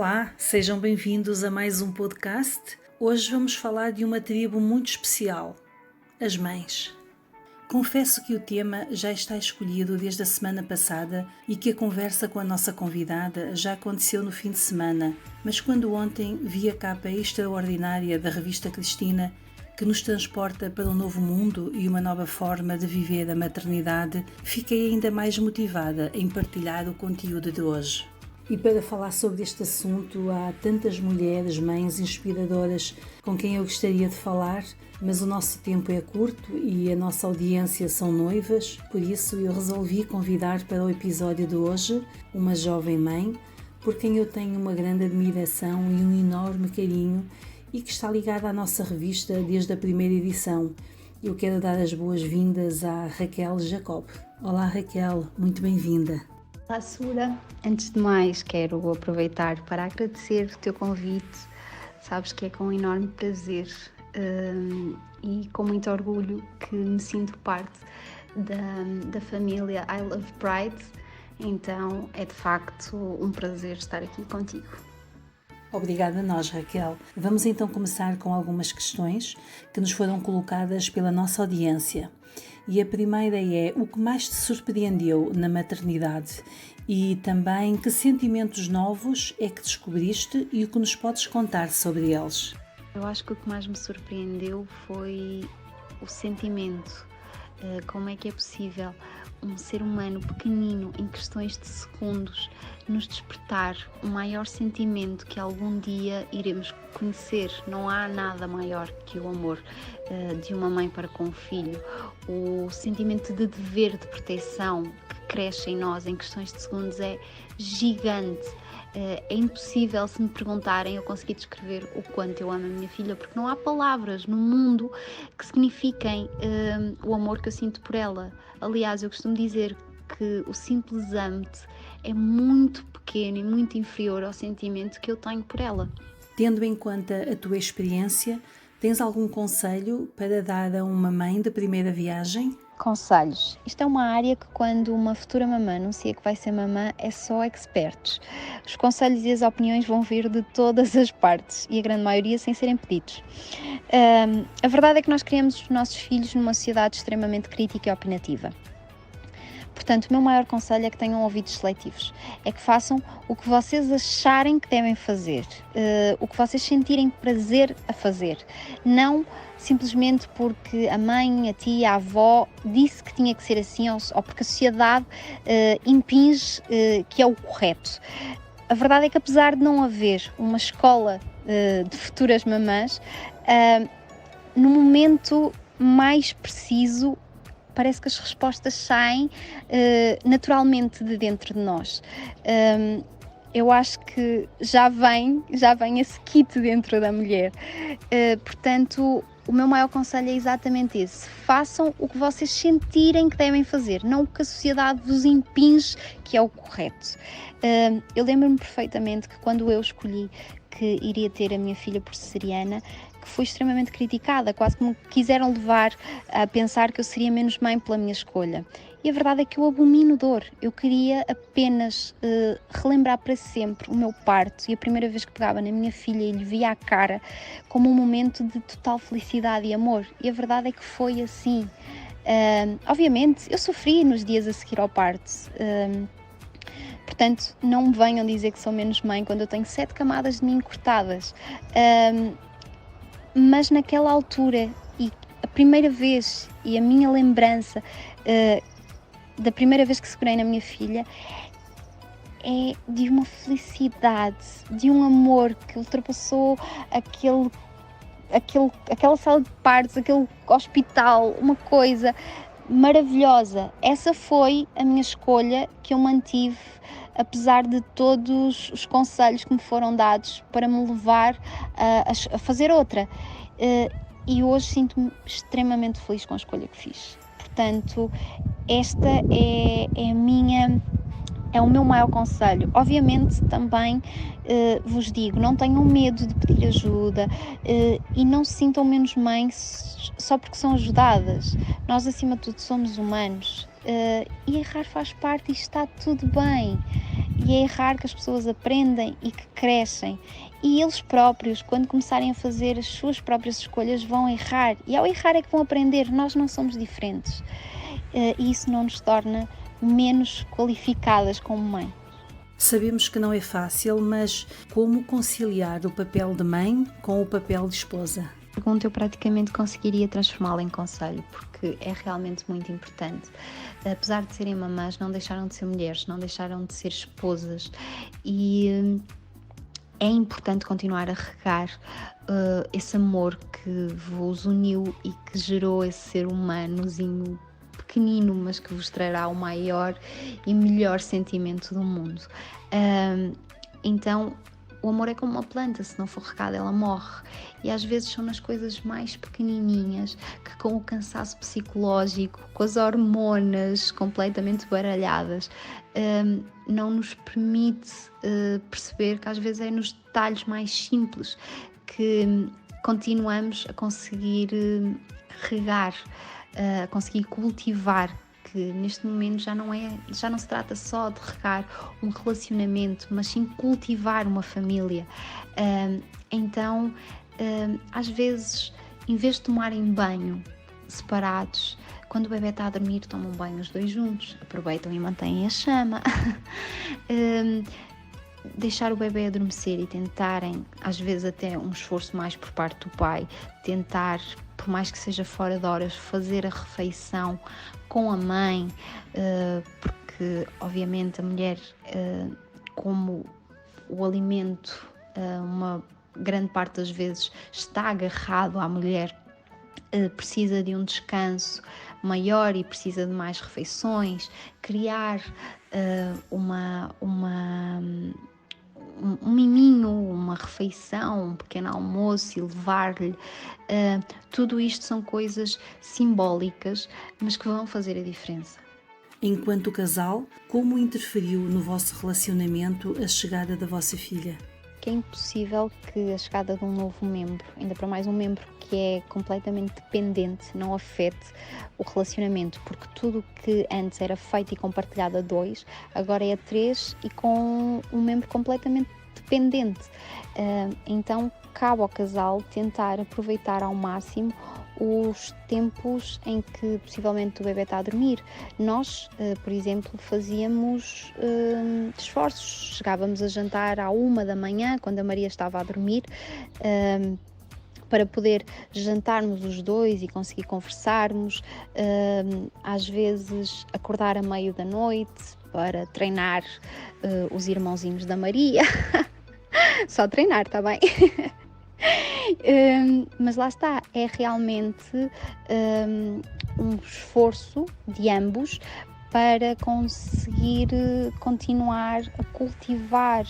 Olá, sejam bem-vindos a mais um podcast. Hoje vamos falar de uma tribo muito especial, as mães. Confesso que o tema já está escolhido desde a semana passada e que a conversa com a nossa convidada já aconteceu no fim de semana, mas quando ontem vi a capa extraordinária da revista Cristina, que nos transporta para um novo mundo e uma nova forma de viver a maternidade, fiquei ainda mais motivada em partilhar o conteúdo de hoje. E para falar sobre este assunto, há tantas mulheres, mães inspiradoras com quem eu gostaria de falar, mas o nosso tempo é curto e a nossa audiência são noivas, por isso eu resolvi convidar para o episódio de hoje uma jovem mãe, por quem eu tenho uma grande admiração e um enorme carinho e que está ligada à nossa revista desde a primeira edição. Eu quero dar as boas-vindas à Raquel Jacob. Olá Raquel, muito bem-vinda. Olá Sura, antes de mais quero aproveitar para agradecer o teu convite. Sabes que é com um enorme prazer e com muito orgulho que me sinto parte da família I Love Pride, então é de facto um prazer estar aqui contigo. Obrigada a nós, Raquel. Vamos então começar com algumas questões que nos foram colocadas pela nossa audiência. E a primeira é: o que mais te surpreendeu na maternidade? E também que sentimentos novos é que descobriste e o que nos podes contar sobre eles? Eu acho que o que mais me surpreendeu foi o sentimento. Como é que é possível um ser humano pequenino, em questões de segundos, nos despertar o maior sentimento que algum dia iremos conhecer. Não há nada maior que o amor de uma mãe para com o filho. O sentimento de dever, de proteção que cresce em nós em questões de segundos é gigante. É impossível, se me perguntarem, eu conseguir descrever o quanto eu amo a minha filha, porque não há palavras no mundo que signifiquem o amor que eu sinto por ela. Aliás, eu costumo dizer que o simples amo-te é muito pequeno e muito inferior ao sentimento que eu tenho por ela. Tendo em conta a tua experiência, tens algum conselho para dar a uma mãe de primeira viagem? Conselhos. Isto é uma área que, quando uma futura mamã anuncia que vai ser mamã, é só expertos. Os conselhos e as opiniões vão vir de todas as partes e a grande maioria sem serem pedidos. A verdade é que nós criamos os nossos filhos numa sociedade extremamente crítica e opinativa. Portanto, o meu maior conselho é que tenham ouvidos seletivos. É que façam o que vocês acharem que devem fazer, o que vocês sentirem prazer a fazer. Não simplesmente porque a mãe, a tia, a avó disse que tinha que ser assim ou porque a sociedade impinge que é o correto. A verdade é que, apesar de não haver uma escola de futuras mamãs, no momento mais preciso, parece que as respostas saem naturalmente de dentro de nós. Eu acho que já vem esse kit dentro da mulher. Portanto, o meu maior conselho é exatamente esse: façam o que vocês sentirem que devem fazer, não o que a sociedade vos impinge que é o correto. Eu lembro-me perfeitamente que, quando eu escolhi que iria ter a minha filha por cesariana, que fui extremamente criticada, quase que me quiseram levar a pensar que eu seria menos mãe pela minha escolha. E a verdade é que eu abomino dor. Eu queria apenas relembrar para sempre o meu parto e a primeira vez que pegava na minha filha e lhe via a cara, como um momento de total felicidade e amor. E a verdade é que foi assim. Obviamente, eu sofri nos dias a seguir ao parto. Portanto, não me venham dizer que sou menos mãe quando eu tenho 7 camadas de mim cortadas. Mas naquela altura, e a primeira vez, e a minha lembrança da primeira vez que segurei na minha filha, é de uma felicidade, de um amor que ultrapassou aquela sala de partos, aquele hospital, uma coisa maravilhosa. Essa foi a minha escolha que eu mantive, apesar de todos os conselhos que me foram dados para me levar a fazer outra. E hoje sinto-me extremamente feliz com a escolha que fiz. Portanto, esta é o meu maior conselho. Obviamente, também vos digo, não tenham medo de pedir ajuda e não se sintam menos mães só porque são ajudadas. Nós, acima de tudo, somos humanos e errar faz parte e está tudo bem. E é errar que as pessoas aprendem e que crescem. E eles próprios, quando começarem a fazer as suas próprias escolhas, vão errar. E ao errar é que vão aprender. Nós não somos diferentes. E isso não nos torna menos qualificadas como mãe. Sabemos que não é fácil, mas como conciliar o papel de mãe com o papel de esposa? Pergunta, eu praticamente conseguiria transformá-la em conselho, porque é realmente muito importante. Apesar de serem mamãs, não deixaram de ser mulheres, não deixaram de ser esposas, e é importante continuar a regar esse amor que vos uniu e que gerou esse ser humanozinho pequenino, mas que vos trará o maior e melhor sentimento do mundo. Então, o amor é como uma planta, se não for regada ela morre, e às vezes são nas coisas mais pequenininhas que, com o cansaço psicológico, com as hormonas completamente baralhadas, não nos permite perceber que às vezes é nos detalhes mais simples que continuamos a conseguir regar, a conseguir cultivar, que neste momento já não se trata só de regar um relacionamento, mas sim cultivar uma família. Então, às vezes, em vez de tomarem banho separados, quando o bebê está a dormir, tomam banho os dois juntos, aproveitam e mantêm a chama. Deixar o bebê adormecer e tentarem, às vezes até um esforço mais por parte do pai, tentar, por mais que seja fora de horas, fazer a refeição com a mãe, porque obviamente a mulher, como o alimento, uma grande parte das vezes está agarrado à mulher, precisa de um descanso maior e precisa de mais refeições, criar um miminho, uma refeição, um pequeno almoço e levar-lhe, tudo isto são coisas simbólicas, mas que vão fazer a diferença. Enquanto casal, como interferiu no vosso relacionamento a chegada da vossa filha? Que é impossível que a chegada de um novo membro, ainda para mais um membro que é completamente dependente, não afete o relacionamento, porque tudo que antes era feito e compartilhado a dois, agora é a três e com um membro completamente dependente. Então cabe ao casal tentar aproveitar ao máximo os tempos em que possivelmente o bebê está a dormir. Nós, por exemplo, fazíamos esforços, chegávamos a jantar à 1 da manhã, quando a Maria estava a dormir, para poder jantarmos os dois e conseguir conversarmos, às vezes acordar a meio da noite para treinar os irmãozinhos da Maria. Só treinar, está bem? Mas lá está, é realmente um esforço de ambos para conseguir continuar a cultivar,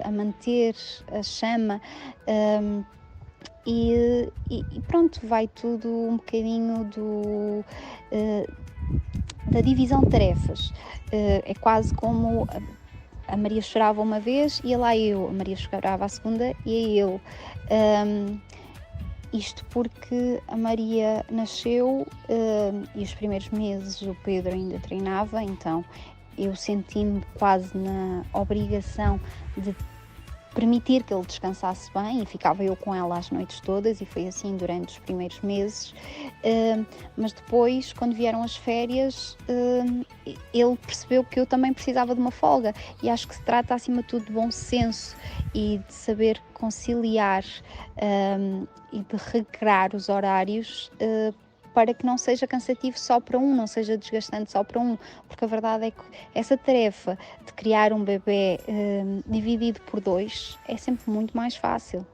a manter a chama, e pronto, vai tudo um bocadinho da divisão de tarefas. É quase como a Maria chorava uma vez e lá eu, a Maria chorava a segunda e eu. Isto porque a Maria nasceu e os primeiros meses o Pedro ainda treinava, então eu senti-me quase na obrigação de permitir que ele descansasse bem e ficava eu com ela as noites todas, e foi assim durante os primeiros meses, mas depois, quando vieram as férias, ele percebeu que eu também precisava de uma folga, e acho que se trata acima de tudo de bom senso e de saber conciliar e de regrar os horários para que não seja cansativo só para um, não seja desgastante só para um, porque a verdade é que essa tarefa de criar um bebê dividido por dois é sempre muito mais fácil.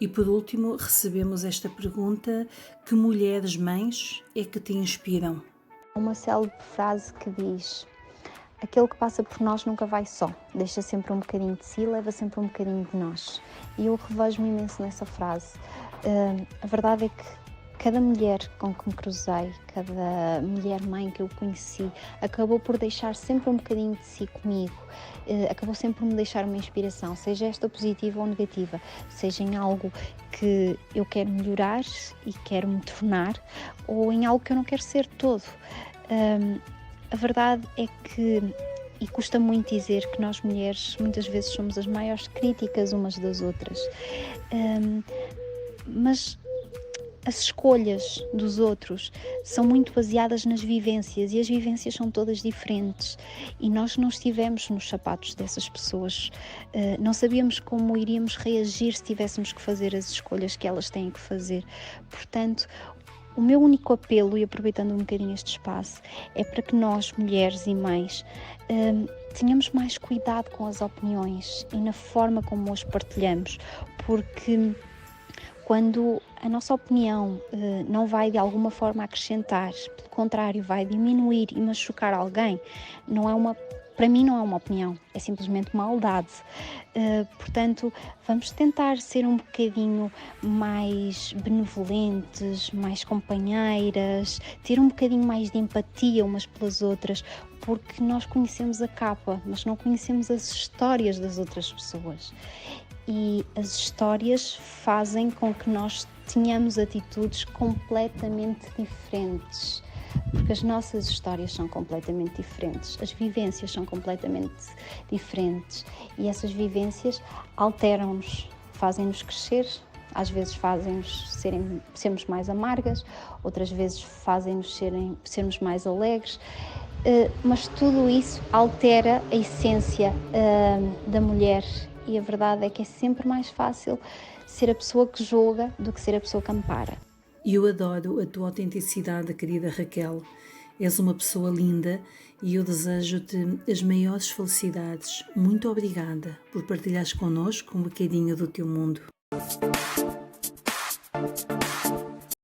E por último, recebemos esta pergunta: que mulheres mães é que te inspiram? Uma célebre frase que diz: aquele que passa por nós nunca vai só, deixa sempre um bocadinho de si, leva sempre um bocadinho de nós. E eu revejo-me imenso nessa frase. A verdade é que cada mulher com que me cruzei, cada mulher-mãe que eu conheci, acabou por deixar sempre um bocadinho de si comigo, acabou sempre por me deixar uma inspiração, seja esta positiva ou negativa, seja em algo que eu quero melhorar e quero me tornar, ou em algo que eu não quero ser todo. A verdade é que e custa muito dizer que nós mulheres muitas vezes somos as maiores críticas umas das outras. Mas as escolhas dos outros são muito baseadas nas vivências e as vivências são todas diferentes e nós não estivemos nos sapatos dessas pessoas, não sabíamos como iríamos reagir se tivéssemos que fazer as escolhas que elas têm que fazer. Portanto, o meu único apelo, e aproveitando um bocadinho este espaço, é para que nós, mulheres e mães, tenhamos mais cuidado com as opiniões e na forma como as partilhamos, porque quando a nossa opinião não vai de alguma forma acrescentar, pelo contrário, vai diminuir e machucar alguém, para mim não é uma opinião, é simplesmente maldade. Portanto, vamos tentar ser um bocadinho mais benevolentes, mais companheiras, ter um bocadinho mais de empatia umas pelas outras, porque nós conhecemos a capa, mas não conhecemos as histórias das outras pessoas. E as histórias fazem com que nós tenhamos atitudes completamente diferentes, porque as nossas histórias são completamente diferentes, as vivências são completamente diferentes e essas vivências alteram-nos, fazem-nos crescer, às vezes fazem-nos sermos mais amargas, outras vezes fazem-nos sermos mais alegres, mas tudo isso altera a essência da mulher. E a verdade é que é sempre mais fácil ser a pessoa que julga do que ser a pessoa que ampara. E eu adoro a tua autenticidade, querida Raquel. És uma pessoa linda e eu desejo-te as maiores felicidades. Muito obrigada por partilhares connosco um bocadinho do teu mundo.